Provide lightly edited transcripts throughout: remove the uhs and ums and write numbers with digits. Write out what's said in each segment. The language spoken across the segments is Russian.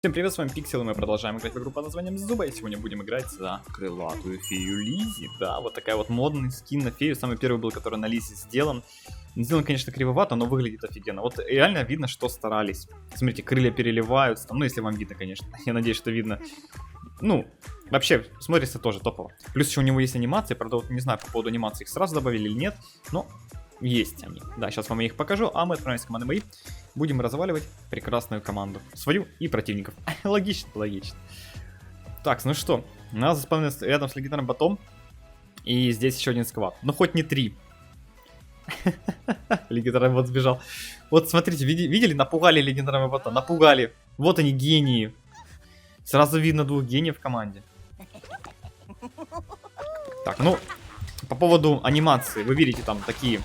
Всем привет, с вами Пиксел, и мы продолжаем играть в игру под названием Зуба, и сегодня будем играть за крылатую фею Лизи. Да, вот такая вот модный скин на фею, самый первый был, который на Лизе сделан. Сделан, конечно, кривовато, но выглядит офигенно. Вот реально видно, что старались. Смотрите, крылья переливаются, там, ну если вам видно, конечно, я надеюсь, что видно. Ну, вообще, смотрится тоже топово. Плюс еще у него есть анимации, правда, вот не знаю по поводу анимации, их сразу добавили или нет, но есть они. Да, сейчас вам я их покажу, а мы отправимся в команды мои. Будем разваливать прекрасную команду. Свою и противников. Логично, логично. Так, ну что, у нас заспавнился рядом с легендарным ботом. И здесь еще один сквад. Ну хоть не 3. Легендарный бот сбежал. Вот смотрите, видели? Напугали легендарного бота. Напугали. Вот они, гении. Сразу видно двух гениев в команде. Так, ну, по поводу анимации. Вы видите там такие...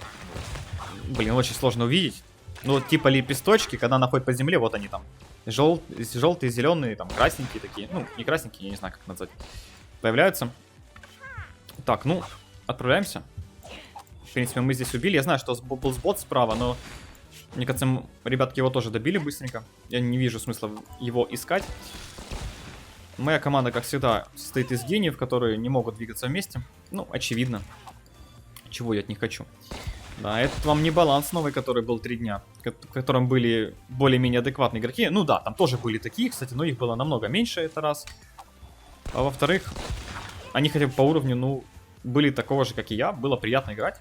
Блин, очень сложно увидеть. Ну, типа лепесточки, когда она ходит по земле, вот они там. Желтые, зеленые, там, красненькие такие. Ну, не красненькие, я не знаю, как назвать. Появляются. Так, ну, отправляемся. В принципе, мы здесь убили. Я знаю, что был сбот справа, но... Мне кажется, ребятки его тоже добили быстренько. Я не вижу смысла его искать. Моя команда, как всегда, состоит из гениев, которые не могут двигаться вместе. Ну, очевидно. Чего я от них хочу. Да, это вам не баланс новый, который был 3 дня, в котором были более-менее адекватные игроки. Ну да, там тоже были такие, кстати, но их было намного меньше, это раз. А во-вторых, они хотя бы по уровню, ну, были такого же, как и я, было приятно играть.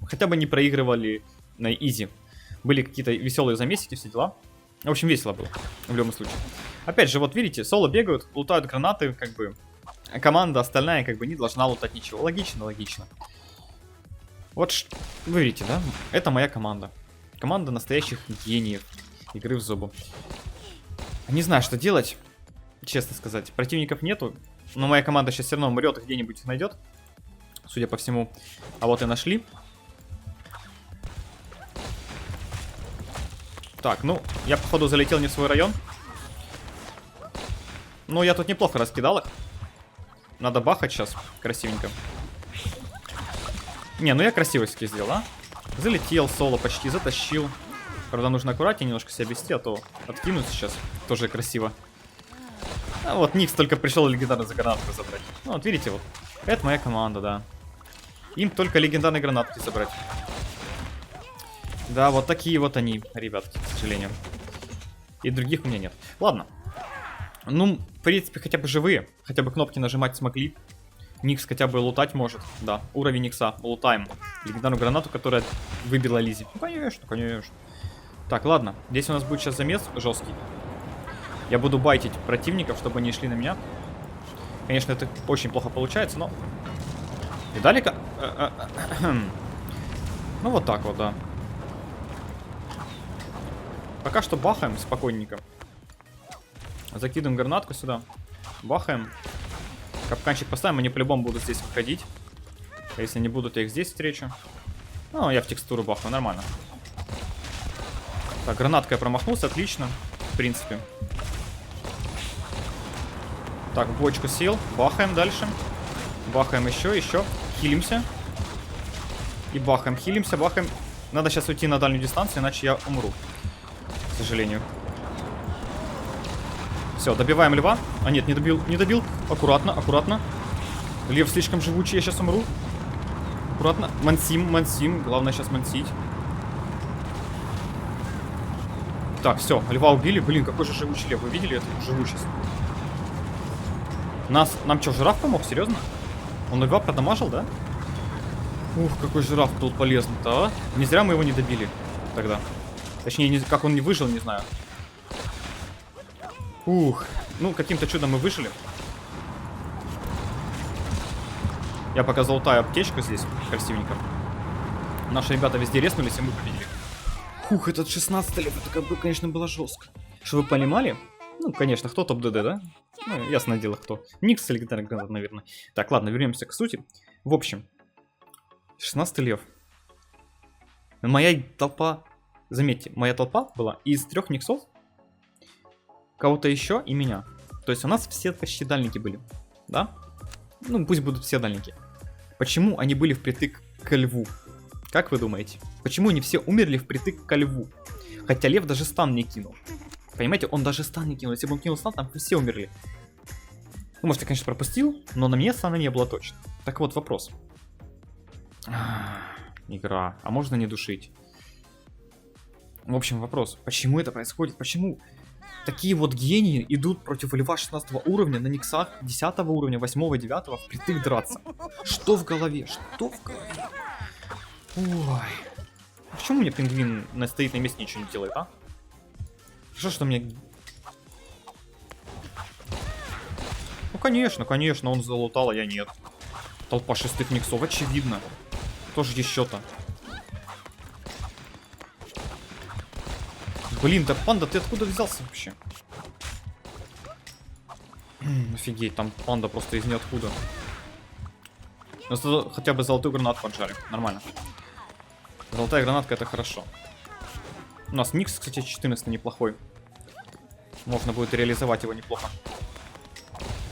Хотя бы не проигрывали на изи. Были какие-то веселые замесики, все дела. В общем, весело было, в любом случае. Опять же, вот видите, соло бегают, лутают гранаты, как бы, а команда остальная, как бы, не должна лутать ничего. Логично, логично. Вот вы видите, да? Это моя команда. Команда настоящих гениев игры в Зубу. Не знаю, что делать, честно сказать. Противников нету, но моя команда сейчас все равно умрет и где-нибудь их найдет. Судя по всему. А вот и нашли. Так, ну, я походу залетел не в свой район. Ну, я тут неплохо раскидал их. Надо бахать сейчас красивенько. Не, ну я красивости сделал, а? Залетел соло почти, затащил. Правда, нужно аккуратнее немножко себя вести, а то откинуть сейчас. Тоже красиво. А вот Никс только пришел легендарный за гранатку забрать. Ну вот видите, вот. Это моя команда, да. Им только легендарные гранатки забрать. Да, вот такие вот они, ребятки, к сожалению. И других у меня нет. Ладно. Ну, в принципе, хотя бы живые. Хотя бы кнопки нажимать смогли. Никс хотя бы лутать может, да. Уровень Никса, лутаем. Легендарную гранату, которая выбила Лизи. Ну, конечно, конечно. Так, ладно. Здесь у нас будет сейчас замес жесткий. Я буду байтить противников, чтобы они шли на меня. Конечно, это очень плохо получается, но... И далеко... Ну, вот так вот, да. Пока что бахаем спокойненько. Закидываем гранатку сюда. Бахаем. Капканчик поставим, они по-любому будут здесь выходить. А если не будут, я их здесь встречу. Ну, я в текстуру бахну, нормально. Так, гранаткой я промахнулся, отлично. В принципе. Так, в бочку сел. Бахаем дальше. Бахаем еще. Хилимся. И бахаем, хилимся, бахаем. Надо сейчас уйти на дальнюю дистанцию, иначе я умру. К сожалению. Все, добиваем льва. А нет, не добил. Аккуратно, аккуратно. Лев слишком живучий, я сейчас умру. Аккуратно. Мансим. Главное сейчас мансить. Так, все, льва убили. Блин, какой же живучий лев. Вы видели это? Живучесть. Нам что, жираф помог? Серьезно? Он льва продамажил, да? Ух, какой жираф был полезный-то, а? Не зря мы его не добили тогда. Точнее, как он не выжил, не знаю. Ух, ну каким-то чудом мы выжили. Я пока золотаю аптечку здесь, красивенько. Наши ребята везде резнулись, и мы победили. Ух, этот 16 лет, это, конечно, было жестко. Что вы понимали? Ну, конечно, кто топ-ДД, да? Ну, ясное дело, кто. Никс с легендарной гранатой, наверное. Так, ладно, вернемся к сути. В общем, 16 лев. Моя толпа, заметьте, моя толпа была из 3 никсов, кого-то еще и меня. То есть у нас все почти дальники были, да? Ну, пусть будут все дальники. Почему они были впритык к льву? Как вы думаете? Почему они все умерли впритык ко льву? Хотя лев даже стан не кинул. Понимаете, он даже стан не кинул. Если бы он кинул стан, там все умерли. Ну, может, я, конечно, пропустил, но на мне стана не было точно. Так вот, вопрос. Игра. А можно не душить? В общем, вопрос. Почему это происходит? Почему такие вот гении идут против льва 16 уровня на никсах 10 уровня, 8, 9 впритык драться? Что в голове? Что в голове? Ой. Почему мне пингвин стоит на месте, ничего не делает, а? Что мне... Ну, конечно, конечно, он залутал, а я нет. Толпа шестых никсов, очевидно. Тоже еще-то. Блин, да панда, ты откуда взялся вообще? Офигеть, там панда просто из ниоткуда. Но хотя бы золотую гранату поджали. Нормально. Золотая гранатка это хорошо. У нас никс, кстати, 14 неплохой. Можно будет реализовать его неплохо.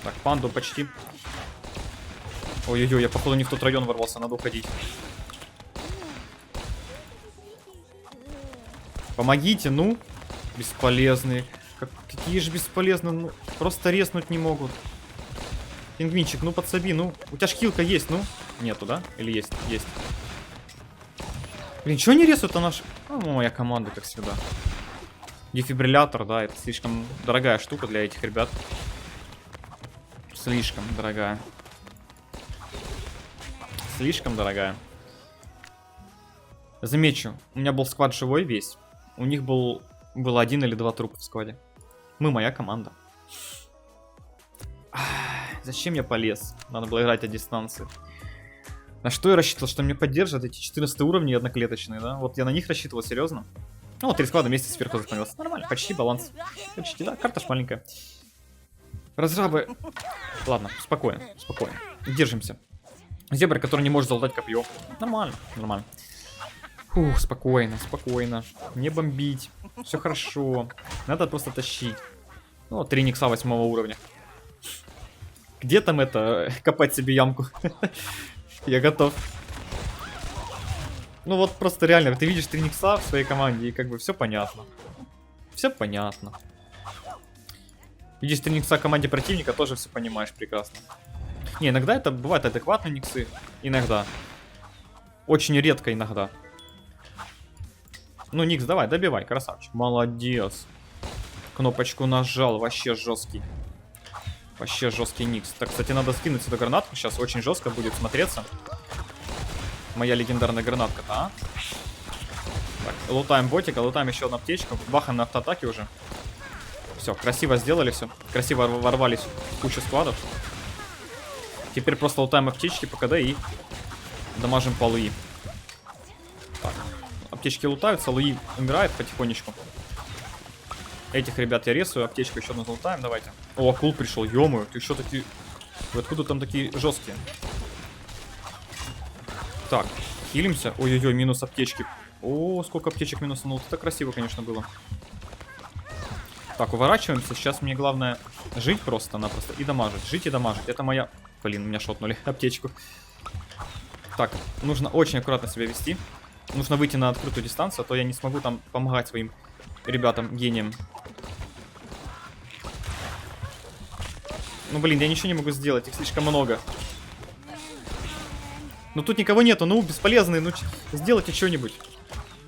Так, панду почти. Ой-ой-ой, я походу не в тот район ворвался, надо уходить. Помогите, ну. Бесполезные. Какие же бесполезные, ну. Просто резнуть не могут. Пингвинчик, ну подсоби, ну. У тебя шкилка есть, ну. Нету, да? Или есть? Есть. Блин, чего не резают-то наш... Ну, моя команда, как всегда. Дефибриллятор, да, это слишком дорогая штука для этих ребят. Слишком дорогая. Слишком дорогая. Замечу, у меня был сквад живой весь. У них было 1 или 2 трупа в скваде. Мы моя команда. Зачем я полез? Надо было играть от дистанции. На что я рассчитывал, что мне поддержат эти 14 уровни одноклеточные, да? Вот я на них рассчитывал, серьезно. Ну вот 3 склада вместе сверху заполнился. Нормально, почти баланс. Почти, да, карта ж маленькая. Разрабы. Ладно, спокойно, спокойно. Держимся. Зебра, который не может залутать копье. Нормально, нормально. Фух, спокойно, спокойно. Не бомбить. Все хорошо. Надо просто тащить. Ну, 3 никса 8 уровня. Где там это, копать себе ямку? Я готов. Ну вот просто реально, ты видишь 3 никса в своей команде, и как бы все понятно. Все понятно. Видишь 3 никса в команде противника, тоже все понимаешь прекрасно. Не, иногда это бывают адекватные никсы. Иногда. Очень редко иногда. Ну, Никс, давай, добивай, красавчик. Молодец. Кнопочку нажал, вообще жесткий. Вообще жесткий Никс. Так, кстати, надо скинуть эту гранатку. Сейчас очень жестко будет смотреться. Моя легендарная гранатка-то, а? Так, лутаем ботика, лутаем еще одну аптечку. Бахаем на автоатаке уже. Все, красиво сделали все. Красиво ворвались в кучу складов. Теперь просто лутаем аптечки по КД и дамажим по Луи. Так, аптечки лутаются, Луи умирает потихонечку. Этих ребят я рисую, аптечку еще одну залутаем, давайте. О, акул пришел, ё-моё, ты что такие... Вы откуда там такие жесткие? Так, хилимся. Ой-ой-ой, минус аптечки. О, сколько аптечек минусанул. Это красиво, конечно, было. Так, уворачиваемся. Сейчас мне главное жить просто-напросто и дамажить. Жить и дамажить. Это моя... Блин, меня шотнули аптечку. Так, нужно очень аккуратно себя вести. Нужно выйти на открытую дистанцию, а то я не смогу там помогать своим ребятам, гениям. Ну, блин, я ничего не могу сделать. Их слишком много. Ну, тут никого нету. Ну, бесполезные. Ну, сделайте что-нибудь.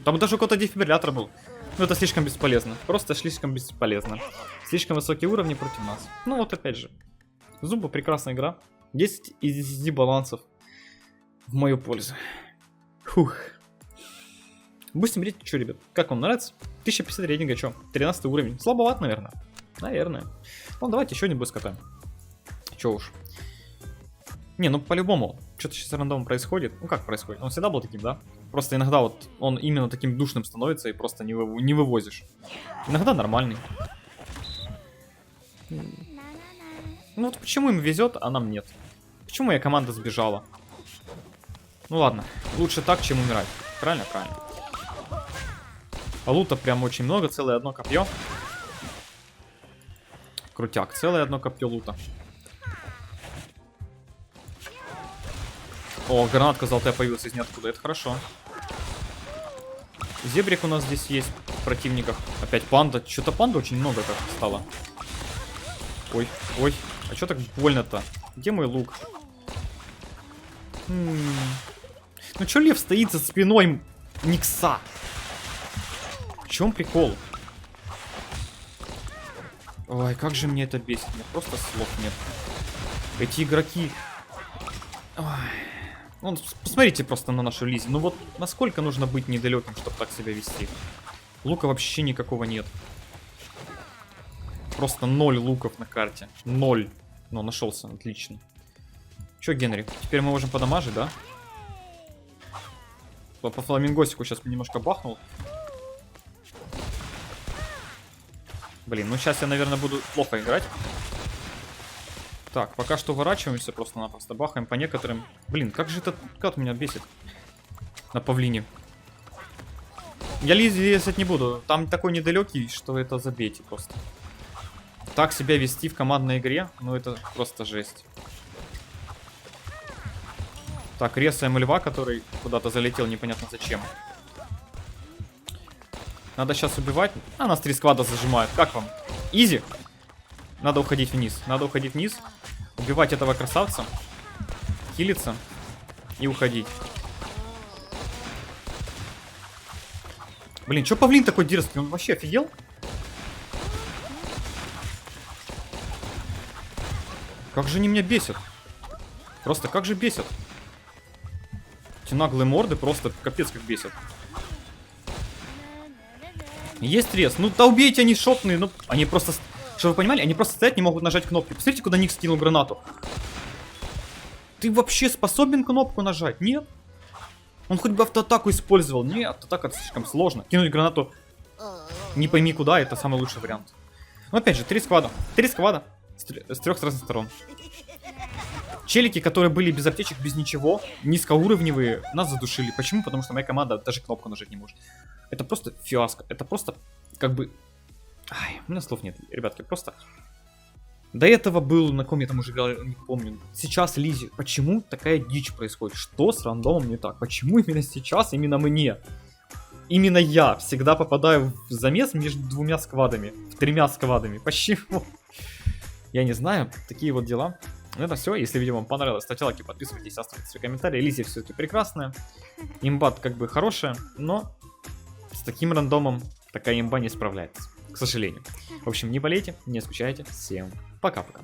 Там даже у кого-то дефибриллятор был. Ну, это слишком бесполезно. Просто слишком бесполезно. Слишком высокие уровни против нас. Ну, вот опять же. Зумба прекрасная игра. 10 из 10 балансов в мою пользу. Фух. Будем смотреть, что, ребят. Как вам нравится? 1050 рейтинга, что? 13 уровень. Слабоват, наверное. Наверное. Ну, давайте еще один бой скатаем. Че уж. Не, ну по-любому. Что-то сейчас рандомно происходит. Ну как происходит? Он всегда был таким, да? Просто иногда вот он именно таким душным становится и просто не вывозишь. Иногда нормальный. Ну вот почему им везет, а нам нет? Почему моя команда сбежала? Ну ладно, лучше так, чем умирать. Правильно? Правильно. А лута прям очень много, целое одно копье. Крутяк, целое одно копье лута. О, гранатка золотая появилась из ниоткуда, это хорошо. Зебрик у нас здесь есть. противниках. Опять панда. Что-то панда очень много как стало. Ой, ой. А что так больно-то? Где мой лук? Ну чё лев стоит за спиной Никса? В чем прикол? Ой, как же мне это бесит. Мне просто слов нет. Эти игроки... Ой. Вон, посмотрите просто на нашу Лизи. Ну вот насколько нужно быть недалеким, чтобы так себя вести? Лука вообще никакого нет. Просто 0 луков на карте. 0. Ну, нашелся, отлично. Чё, Генри? Теперь мы можем подамажить, да? По фламингосику сейчас немножко бахнул. Блин, ну сейчас я, наверное, буду плохо играть. Так, пока что уворачиваемся просто-напросто. Бахаем по некоторым. Блин, как же этот кат меня бесит. На павлине. Я Лизи резать не буду. Там такой недалекий, что это забейте просто. Так себя вести в командной игре, ну это просто жесть. Так, резаем льва, который куда-то залетел, непонятно зачем. Надо сейчас убивать. А, нас 3 сквада зажимают. Как вам? Изи? Надо уходить вниз. Надо уходить вниз. Убивать этого красавца. Хилиться. И уходить. Блин, чё павлин такой дерзкий? Он вообще офигел? Как же они меня бесят. Просто как же бесят. Эти наглые морды просто капец как бесят. Есть рез. Ну да убейте, они шотные. Ну, они просто... Чтобы вы понимали, они просто стоят, не могут нажать кнопки. Посмотрите, куда Ник скинул гранату. Ты вообще способен кнопку нажать? Нет. Он хоть бы автоатаку использовал. Нет, автоатака слишком сложно. Кинуть гранату не пойми куда, это самый лучший вариант. Но опять же, 3 сквада. 3 сквада. С 3 разных сторон. Челики, которые были без аптечек, без ничего, низкоуровневые, нас задушили. Почему? Потому что моя команда даже кнопку нажать не может. Это просто фиаско. Это просто как бы... Ай, у меня слов нет, ребятки, просто... До этого был, на ком я там уже играл, не помню. Сейчас Лизи. Почему такая дичь происходит? Что с рандомом не так? Почему именно сейчас, именно мне? Именно я всегда попадаю в замес между 2 сквадами. В 3 сквадами. Почему? Я не знаю. Такие вот дела. Ну это все. Если видео вам понравилось, ставьте лайки, подписывайтесь, оставьте свои комментарии. Лизи все-таки прекрасная. Имбат как бы хорошая, но с таким рандомом такая имба не справляется. К сожалению. В общем, не болейте, не скучайте. Всем пока-пока.